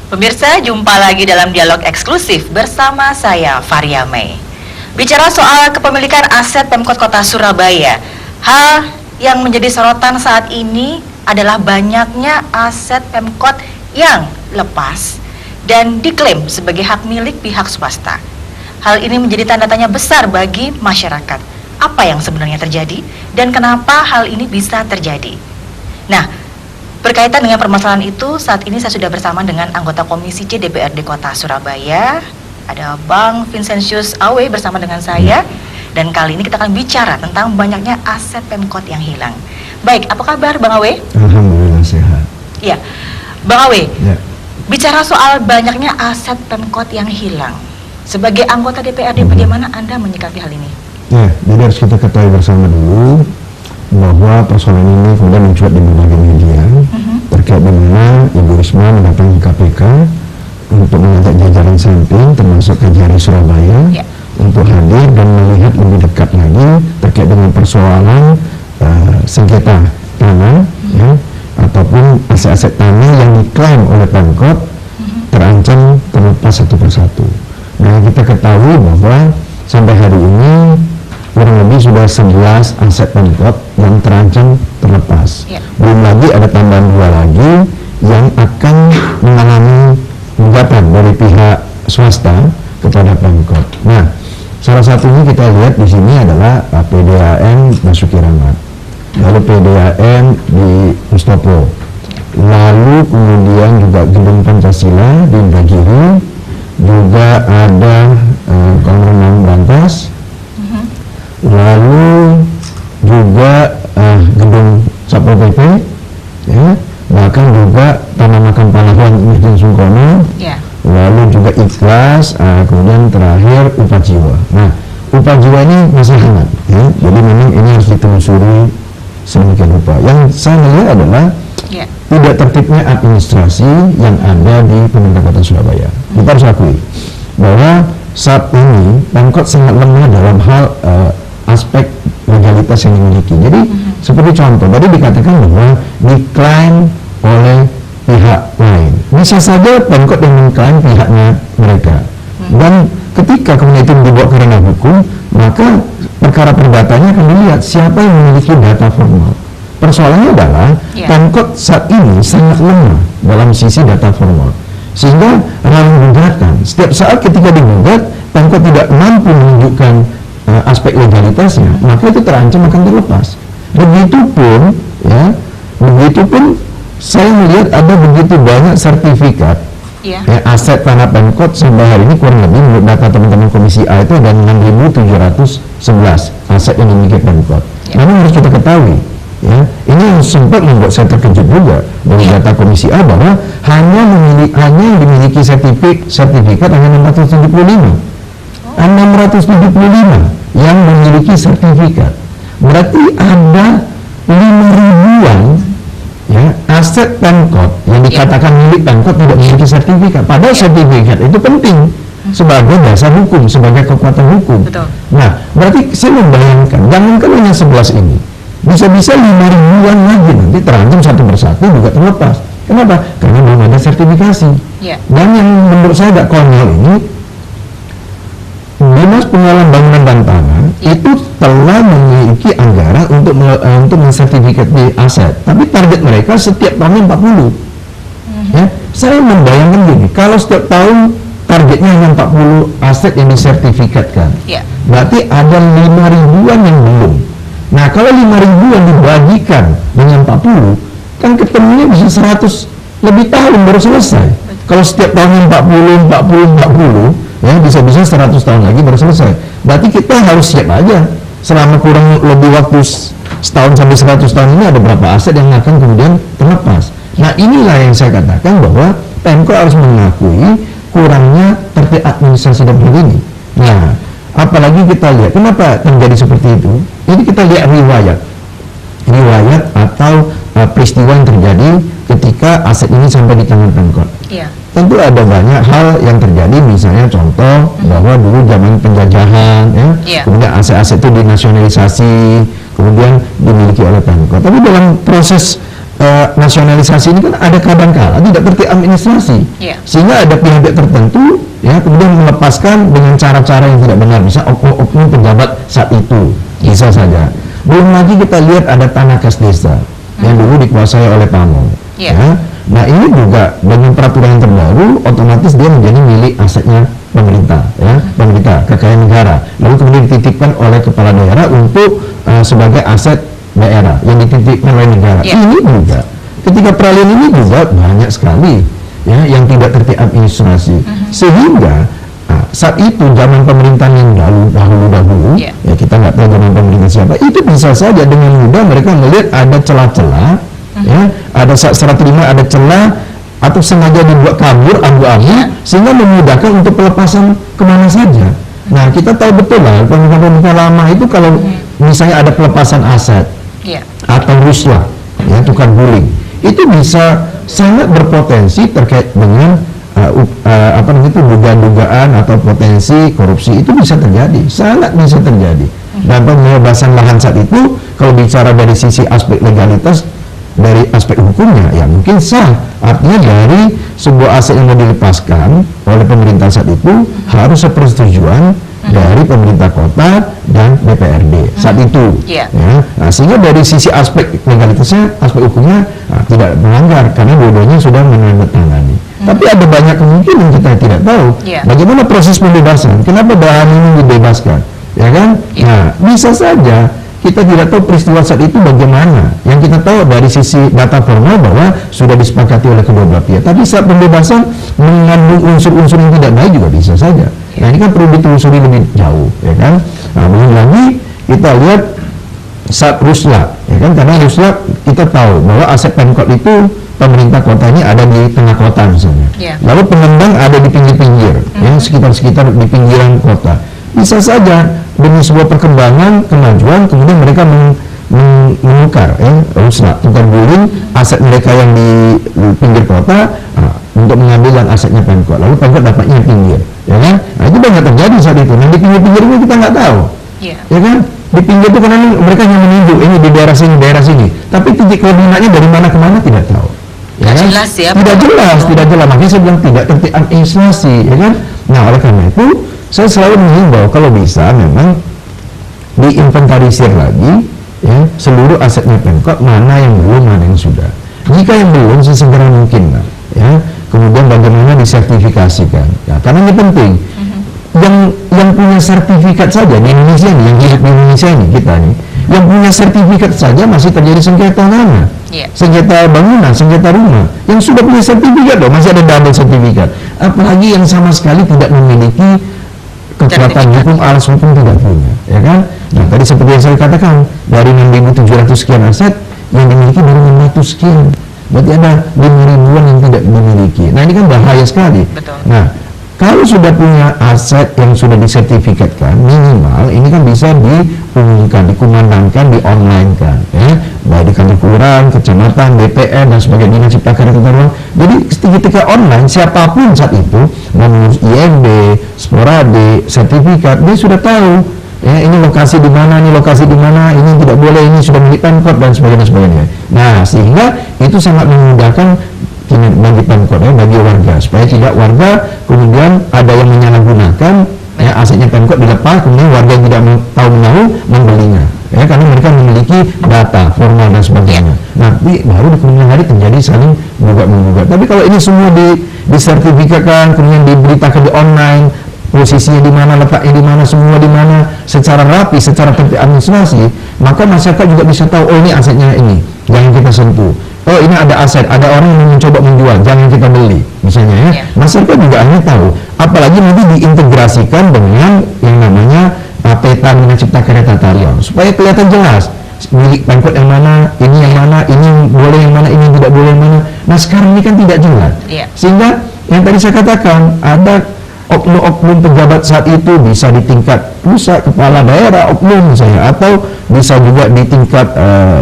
Pemirsa, jumpa lagi dalam dialog eksklusif bersama saya, Faria May. Bicara soal kepemilikan aset Pemkot Kota Surabaya, hal yang menjadi sorotan saat ini adalah banyaknya aset Pemkot yang lepas dan diklaim sebagai hak milik pihak swasta. Hal ini menjadi tanda tanya besar bagi masyarakat. Apa yang sebenarnya terjadi dan kenapa hal ini bisa terjadi? Nah, berkaitan dengan permasalahan itu, saat ini saya sudah bersama dengan anggota Komisi C DPRD Kota Surabaya. Ada Bang Vincentius Awe bersama dengan saya. Dan kali ini kita akan bicara tentang banyaknya aset Pemkot yang hilang. Baik, apa kabar Bang Awe? Alhamdulillah sehat. Iya, Bang Awe, Ya. bicara soal banyaknya aset Pemkot yang hilang, sebagai anggota DPRD bagaimana Anda menyikapi hal ini? Ya, jadi harus kita ketahui bersama dulu bahwa persoalan ini kemudian mencuat di berbagai media terkait dengan Ibu Risma mendatangi KPK untuk mengajak jajaran samping termasuk KJRI Surabaya untuk hadir dan melihat lebih dekat lagi terkait dengan persoalan sengketa tanah ataupun aset-aset tanah yang diklaim oleh Pemkot terancam terlepas satu persatu. Nah, kita ketahui bahwa sampai hari ini kurang lebih sudah 11 aset Pemkot yang terancam terlepas. Belum lagi ada tambahan 2 lagi yang akan mengalami gugatan dari pihak swasta kepada Pemkot. Nah, salah satunya kita lihat di sini adalah PDAM Basuki Rahmat, lalu PDAM di Mustopo, lalu kemudian juga Gedung Pancasila di Indragiri, juga ada Kolam Berantas, lalu juga gedung Satpol PP, bahkan juga Taman Makam Pahlawan Masjid Sungkono, lalu juga Ikhlas, kemudian terakhir Upajiwa. Nah, Upajiwa ini masih hangat, jadi memang ini harus ditelusuri sedemikian rupa. Yang saya lihat adalah tidak tertibnya administrasi yang ada di Pemerintah Kota Surabaya. Kita harus akui bahwa saat ini Pemkot sangat lemah dalam hal aspek legalitas yang dimiliki. Jadi seperti contoh tadi dikatakan bahwa diklaim oleh pihak lain. Bisa saja Pemkot yang mengklaim pihaknya mereka. Dan ketika kemudian itu dibawa ke ranah hukum, maka perkara perdatanya akan dilihat siapa yang memiliki data formal. Persoalannya adalah Pemkot saat ini sangat lemah dalam sisi data formal, sehingga rawan gugatan. Setiap saat ketika digugat, Pemkot tidak mampu menunjukkan aspek legalitasnya, maka itu terancam akan terlepas. Begitupun saya melihat ada begitu banyak sertifikat aset tanah Pemkot sampai hari ini kurang lebih menurut data teman-teman Komisi A itu ada 6.711 aset yang dimiliki Pemkot. Namun harus kita ketahui, ini yang sempat membuat saya terkejut juga dari data Komisi A bahwa hanya yang dimiliki sertifikat hanya 675 yang memiliki sertifikat. Berarti ada 5.000-an aset Pemkot yang dikatakan milik Pemkot tidak memiliki sertifikat. Padahal sertifikat itu penting sebagai dasar hukum, sebagai kekuatan hukum. Nah, berarti saya membayangkan, jangankan hanya 11 ini, bisa-bisa 5.000-an lagi nanti terancam satu persatu juga terlepas. Kenapa? Karena belum ada sertifikasi. Dan yang menurut saya agak konyol ini, Dinas Pengelolaan Bangunan dan Tanah itu telah memiliki anggaran untuk mensertifikasi aset, tapi target mereka setiap tahun 40. Saya membayangkan gini, kalau setiap tahun targetnya hanya 40 aset yang disertifikatkan, berarti ada 5.000-an yang belum. Nah, kalau 5.000-an dibagikan dengan 40, kan ketemunya bisa 100 lebih tahun baru selesai. Kalau setiap tahun 40, bisa-bisa 100 tahun lagi baru selesai. Berarti kita harus siap aja. Selama kurang lebih waktu setahun sampai 100 tahun ini ada berapa aset yang akan kemudian terlepas. Nah inilah yang saya katakan bahwa Pemkot harus mengakui kurangnya tertib administrasi dalam hal ini. Nah, apalagi kita lihat kenapa terjadi seperti itu. Ini kita lihat riwayat atau peristiwa yang terjadi ketika aset ini sampai di tangan Pemkot. Iya. Tentu ada banyak hal yang terjadi, misalnya contoh bahwa dulu zaman penjajahan, kemudian aset-aset itu dinasionalisasi, kemudian dimiliki oleh Pemkot. Tapi dalam proses nasionalisasi ini kan ada kadang-kala tidak tertib administrasi, sehingga ada pihak-pihak tertentu kemudian melepaskan dengan cara-cara yang tidak benar, bisa oknum pejabat saat itu, bisa saja. Belum lagi kita lihat ada tanah kas desa yang dulu dikuasai oleh Pamong. Nah ini juga dengan peraturan yang terbaru otomatis dia menjadi milik asetnya pemerintah, pemerintah kekayaan negara, lalu kemudian dititipkan oleh kepala daerah untuk sebagai aset daerah yang dititipkan oleh negara. Ini juga ketika peralihan ini juga banyak sekali yang tidak tertib administrasi, sehingga saat itu zaman pemerintahan yang dahulu kita nggak tahu zaman pemerintah siapa, itu bisa saja dengan mudah mereka melihat ada celah-celah, ada serah terima, ada celah, atau sengaja dibuat kabur abu-abu sehingga memudahkan untuk pelepasan kemana saja. Nah kita tahu betul lah pemerintah lama itu kalau misalnya ada pelepasan aset atau rusyah, tukar guling, itu bisa sangat berpotensi terkait dengan dugaan atau potensi korupsi, itu bisa terjadi, sangat bisa terjadi. Dan pembebasan lahan saat itu kalau bicara dari sisi aspek legalitas, dari aspek hukumnya ya mungkin sah, artinya dari sebuah aset yang mau dilepaskan oleh pemerintah saat itu harus sepersetujuan dari pemerintah kota dan DPRD saat itu. Nah, sehingga dari sisi aspek legalitasnya, aspek hukumnya tidak melanggar karena dua-duanya sudah menandatangani. Tapi ada banyak kemungkinan kita tidak tahu bagaimana proses pembebasan, kenapa bahan ini dibebaskan, ya kan? Nah, bisa saja kita tidak tahu peristiwa saat itu bagaimana. Yang kita tahu dari sisi data formal bahwa sudah disepakati oleh kedua belah pihak. Tapi saat pembebasan mengandung unsur-unsur yang tidak baik juga bisa saja. Nah ini kan perlu ditelusuri lebih jauh, ya kan? Nah belum lagi kita lihat saat ruslak, ya kan? Karena ruslak kita tahu bahwa aset Pemkot itu pemerintah kotanya ada di tengah kota misalnya. Lalu pengembang ada di pinggir-pinggir, sekitar-sekitar di pinggiran kota. Bisa saja demi sebuah perkembangan, kemajuan, kemudian mereka menukar ruslak, tukar guling aset mereka yang di pinggir kota untuk mengambil yang asetnya Pemkot, lalu Pemkot dapatnya pinggir, ya kan? Nah itu banyak terjadi saat itu. Nah di pinggir-pinggir itu kita nggak tahu, ya kan? Di pinggir itu karena mereka hanya menunjuk ini di daerah sini, tapi titik koordinatnya dari mana ke mana tidak tahu. Ya kan? Jelas ya, tidak jelas. Makanya saya bilang tidak tertib administrasi, ya kan? Nah oleh karena itu saya selalu menghimbau kalau bisa memang diinventarisir lagi seluruh asetnya Pemkot, mana yang belum, mana yang sudah. Jika yang belum sesegera mungkin lah, kemudian bagaimana disertifikasikan. Ya, karena ini penting. Yang punya sertifikat saja di Indonesia nih, yang hidup di Indonesia ini kita nih, yang punya sertifikat saja masih terjadi sengketa tanah, sengketa bangunan, sengketa rumah. Yang sudah punya sertifikat loh masih ada double sertifikat. Apalagi yang sama sekali tidak memiliki kekuatan hukum, alas hukum tidak punya, ya kan? Nah tadi seperti yang saya katakan, dari 6.700 sekian aset yang dimiliki baru 600 sekian, berarti ada 5.000-an yang tidak dimiliki. Nah ini kan bahaya sekali. Nah kalau sudah punya aset yang sudah disertifikatkan, minimal ini kan bisa diumumkan, dikumandangkan, di online kan, baik di kantor kelurahan, kecamatan, DPR dan sebagai dinas cipta karya tata ruang. Jadi ketika online, siapapun saat itu mengurus IMB, sporadik, sertifikat, dia sudah tahu ini lokasi di mana, ini lokasi di mana, ini tidak boleh, ini sudah milik Pemkot dan sebagainya. Nah sehingga itu sangat memudahkan bagi Pemkot, bagi warga, supaya tidak warga kemudian ada yang menyalahgunakan asetnya Pemkot dilepas, kemudian warga yang tidak tahu menahu membelinya, karena mereka memiliki data formal dan sebagainya. Nah baru di kemudian hari terjadi saling gugat-menggugat. Tapi kalau ini semua disertifikatkan, kemudian diberitakan di online, posisinya di mana, letaknya di mana, semua di mana, secara rapi, secara tertib administrasi, maka masyarakat juga bisa tahu, oh ini asetnya ini, jangan kita sentuh. Oh ini ada aset, ada orang yang mencoba menjual, jangan kita beli, misalnya masyarakat juga hanya tahu. Apalagi nanti diintegrasikan dengan yang namanya peta Dinas Cipta Karya Tata Ruang, supaya kelihatan jelas milik Pemkot yang mana, ini yang mana, ini yang boleh yang mana, ini yang tidak boleh yang mana. Nah sekarang ini kan tidak jelas. Sehingga yang tadi saya katakan, ada oknum-oknum pejabat saat itu bisa di tingkat pusat, kepala daerah, oknum misalnya, atau bisa juga di tingkat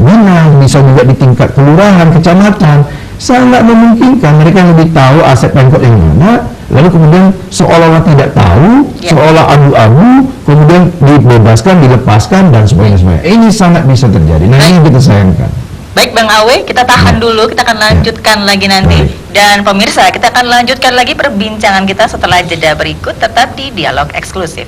dinas, bisa juga di tingkat kelurahan, kecamatan. Sangat memungkinkan mereka lebih tahu aset Pemkot yang mana, lalu kemudian seolah-olah tidak tahu, seolah abu-abu, kemudian dibebaskan, dilepaskan, dan sebagainya. Ini sangat bisa terjadi. Nah ini kita sayangkan. Baik Bang Awe, kita tahan dulu, kita akan lanjutkan lagi nanti. Dan pemirsa, kita akan lanjutkan lagi perbincangan kita setelah jeda berikut, tetap di Dialog Eksklusif.